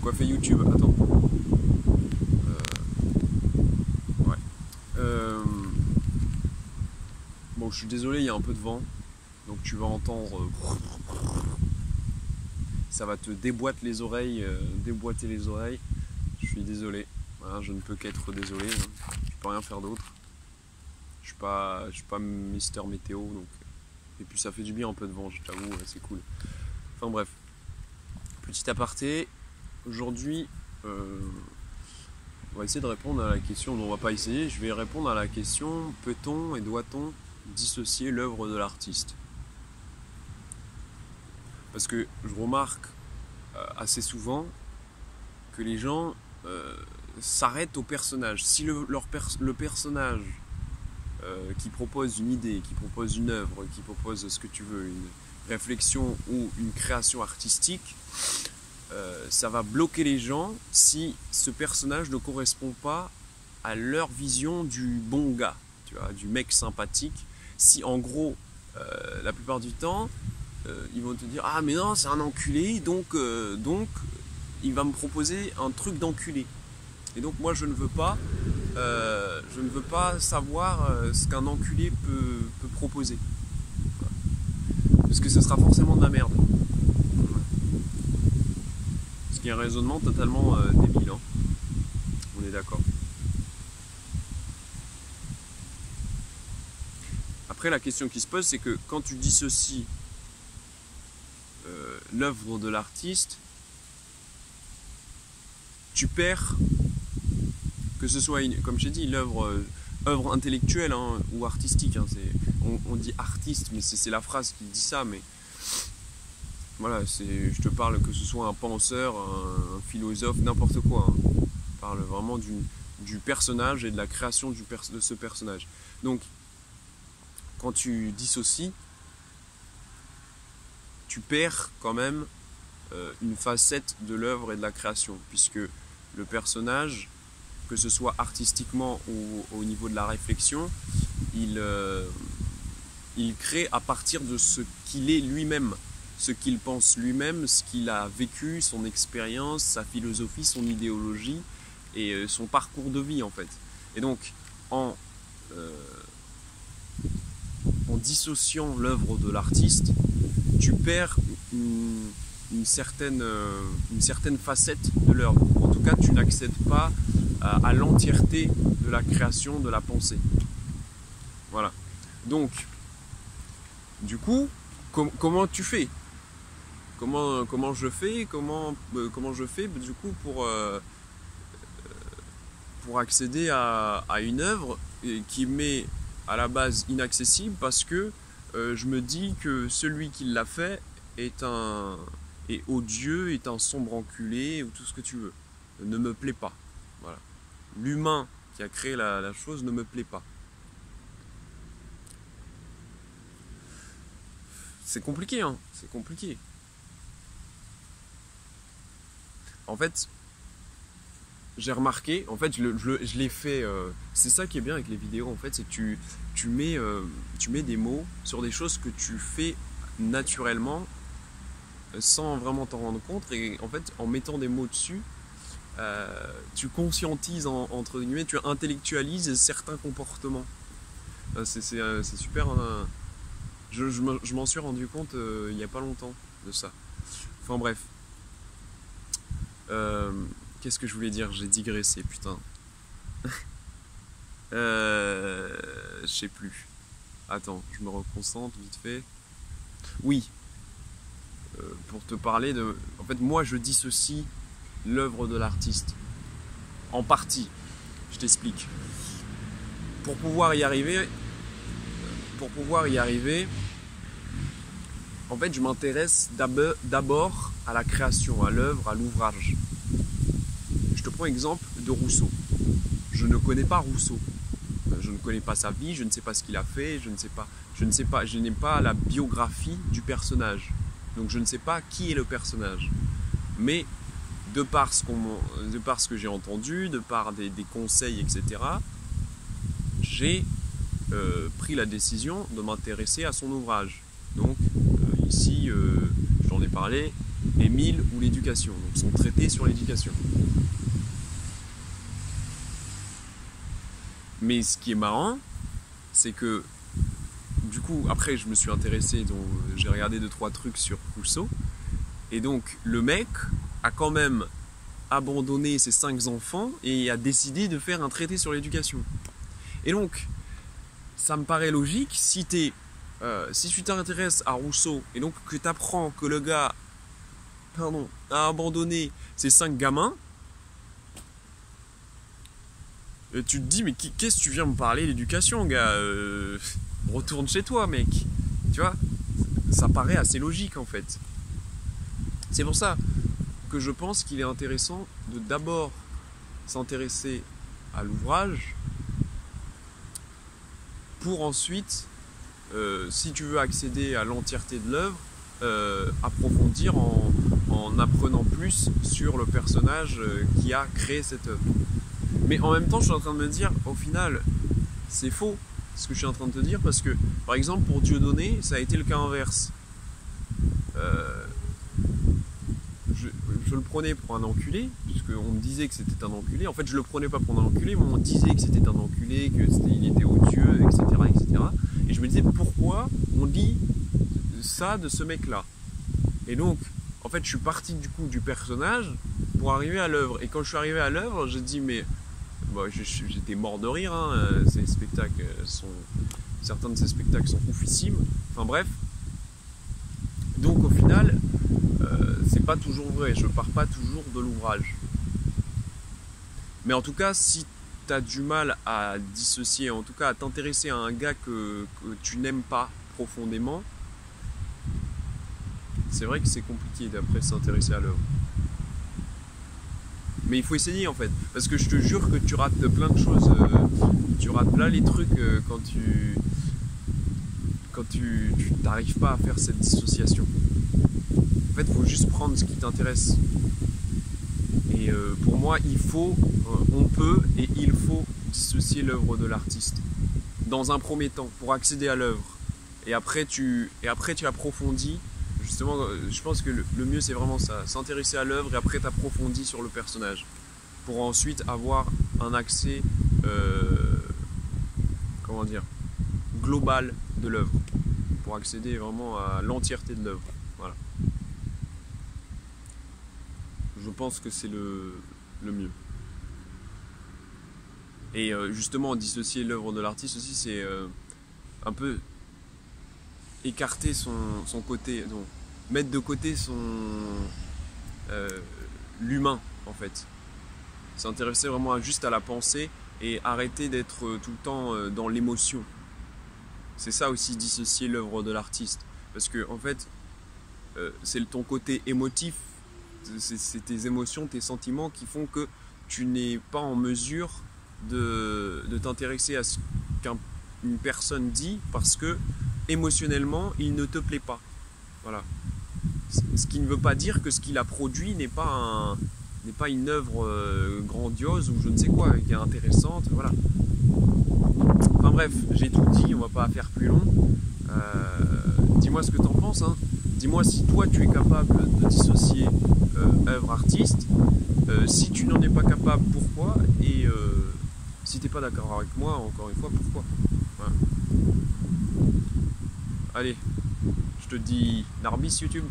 Quoi fait YouTube? Attends. Ouais. Bon, je suis désolé, il y a un peu de vent. Donc tu vas entendre. Ça va te déboîter les oreilles. Je suis désolé. Voilà, je ne peux qu'être désolé. Hein. Je peux rien faire d'autre. Je suis pas Mister Météo. Donc. Et puis ça fait du bien un peu de vent, je t'avoue, c'est cool. Enfin bref. Petit aparté. Aujourd'hui, on va essayer de répondre à la question. Non, on va pas essayer. Je vais répondre à la question: peut-on et doit-on dissocier l'œuvre de l'artiste? Parce que je remarque assez souvent que les gens s'arrêtent au personnage. Si le personnage qui propose une idée, qui propose une œuvre, qui propose ce que tu veux, une réflexion ou une création artistique, ça va bloquer les gens si ce personnage ne correspond pas à leur vision du bon gars, tu vois, du mec sympathique. Si en gros, la plupart du temps, ils vont te dire: ah mais non, c'est un enculé, donc il va me proposer un truc d'enculé. Et donc moi je ne veux pas savoir ce qu'un enculé peut proposer. Parce que ce sera forcément de la merde. Ce qui est un raisonnement totalement débile. Hein. On est d'accord. Après la question qui se pose, c'est que quand tu dissocies l'œuvre de l'artiste, tu perds, que ce soit, comme je t'ai dit, œuvre intellectuelle hein, ou artistique. Hein, on dit artiste, mais c'est la phrase qui dit ça. Mais voilà, je te parle que ce soit un penseur, un philosophe, n'importe quoi. Hein. Je parle vraiment du personnage et de la création de ce personnage. Donc, quand tu dissocies, tu perds quand même une facette de l'œuvre et de la création, puisque le personnage, que ce soit artistiquement ou au niveau de la réflexion, il crée à partir de ce qu'il est lui-même, ce qu'il pense lui-même, ce qu'il a vécu, son expérience, sa philosophie, son idéologie et son parcours de vie en fait. Et donc en dissociant l'œuvre de l'artiste, tu perds une certaine facette de l'œuvre. En tout cas, tu n'accèdes pas à l'entièreté de la création, de la pensée. Voilà. Donc, du coup, comment tu fais? Comment je fais du coup pour accéder à une œuvre qui m'est à la base inaccessible parce que je me dis que celui qui l'a fait est odieux, est un sombre enculé ou tout ce que tu veux, ne me plaît pas. Voilà. L'humain qui a créé la chose ne me plaît pas. C'est compliqué, hein, c'est compliqué. En fait, j'ai remarqué, en fait, je l'ai fait. C'est ça qui est bien avec les vidéos, en fait, c'est que tu mets des mots sur des choses que tu fais naturellement sans vraiment t'en rendre compte. Et en fait, en mettant des mots dessus, tu conscientises, entre guillemets, tu intellectualises certains comportements. C'est super. Je m'en suis rendu compte il n'y a pas longtemps de ça. Enfin bref. Qu'est-ce que je voulais dire? J'ai digressé, putain. Je sais plus. Attends, je me reconcentre vite fait. Oui. Pour te parler de... En fait, moi, je dissocie l'œuvre de l'artiste. En partie. Je t'explique. Pour pouvoir y arriver, en fait, je m'intéresse d'abord à la création, à l'œuvre, à l'ouvrage. Je te prends l'exemple de Rousseau. Je ne connais pas Rousseau. Je ne connais pas sa vie, je ne sais pas ce qu'il a fait, je n'ai pas la biographie du personnage. Donc je ne sais pas qui est le personnage. Mais de par ce que j'ai entendu, de par des conseils, etc., j'ai pris la décision de m'intéresser à son ouvrage. Donc ici, j'en ai parlé, Émile ou l'éducation, donc son traité sur l'éducation. Mais ce qui est marrant, c'est que du coup, après je me suis intéressé, donc j'ai regardé 2-3 trucs sur Rousseau, et donc le mec a quand même abandonné ses 5 enfants et a décidé de faire un traité sur l'éducation. Et donc, ça me paraît logique, si tu t'intéresses à Rousseau et donc que tu apprends que le gars a abandonné ses 5 gamins, tu te dis mais qu'est-ce que tu viens me parler d'éducation, gars, retourne chez toi, mec. Tu vois, ça paraît assez logique en fait. C'est pour ça que je pense qu'il est intéressant de d'abord s'intéresser à l'ouvrage pour ensuite, si tu veux accéder à l'entièreté de l'œuvre, approfondir en apprenant plus sur le personnage qui a créé cette œuvre. Mais en même temps, je suis en train de me dire, au final, c'est faux ce que je suis en train de te dire, parce que, par exemple, pour Dieudonné, ça a été le cas inverse. Je le prenais pour un enculé, puisqu'on me disait que c'était un enculé. En fait, je le prenais pas pour un enculé, mais on disait que c'était un enculé, qu'il était odieux, etc., etc. Et je me disais, pourquoi on dit ça de ce mec-là? Et donc, en fait, je suis parti du coup du personnage pour arriver à l'œuvre. Et quand je suis arrivé à l'œuvre, j'ai dit, mais bon, j'étais mort de rire. Hein. Certains de ces spectacles sont oufissimes. Enfin bref. Donc au final, c'est pas toujours vrai. Je pars pas toujours de l'ouvrage. Mais en tout cas, si tu as du mal à dissocier, en tout cas à t'intéresser à un gars que tu n'aimes pas profondément, c'est vrai que c'est compliqué d'après s'intéresser à l'œuvre. Mais il faut essayer en fait, parce que je te jure que tu rates plein de choses, tu rates là les trucs quand tu n'arrives pas à faire cette dissociation. En fait, il faut juste prendre ce qui t'intéresse. Et pour moi, on peut et il faut dissocier l'œuvre de l'artiste. Dans un premier temps, pour accéder à l'œuvre. Et après, tu approfondis. Justement, je pense que le mieux, c'est vraiment ça. S'intéresser à l'œuvre et après t'approfondis sur le personnage. Pour ensuite avoir un accès, global de l'œuvre. Pour accéder vraiment à l'entièreté de l'œuvre. Voilà. Je pense que c'est le mieux. Et justement, dissocier l'œuvre de l'artiste aussi, c'est un peu écarter son côté, donc mettre de côté l'humain en fait. S'intéresser vraiment juste à la pensée et arrêter d'être tout le temps dans l'émotion. C'est ça aussi, dissocier l'œuvre de l'artiste. Parce que en fait, c'est ton côté émotif, c'est tes émotions, tes sentiments qui font que tu n'es pas en mesure de t'intéresser à ce qu'une personne dit parce que émotionnellement il ne te plaît pas. Voilà. Ce qui ne veut pas dire que ce qu'il a produit n'est pas une œuvre grandiose ou je ne sais quoi, qui est intéressante. Voilà. Enfin bref, j'ai tout dit, on va pas faire plus long. Dis-moi ce que tu en penses. Hein. Dis-moi si toi tu es capable de dissocier œuvre artiste. Si tu n'en es pas capable, pourquoi? Et si tu n'es pas d'accord avec moi, encore une fois, pourquoi? Voilà. Allez, je te dis Narbis YouTube.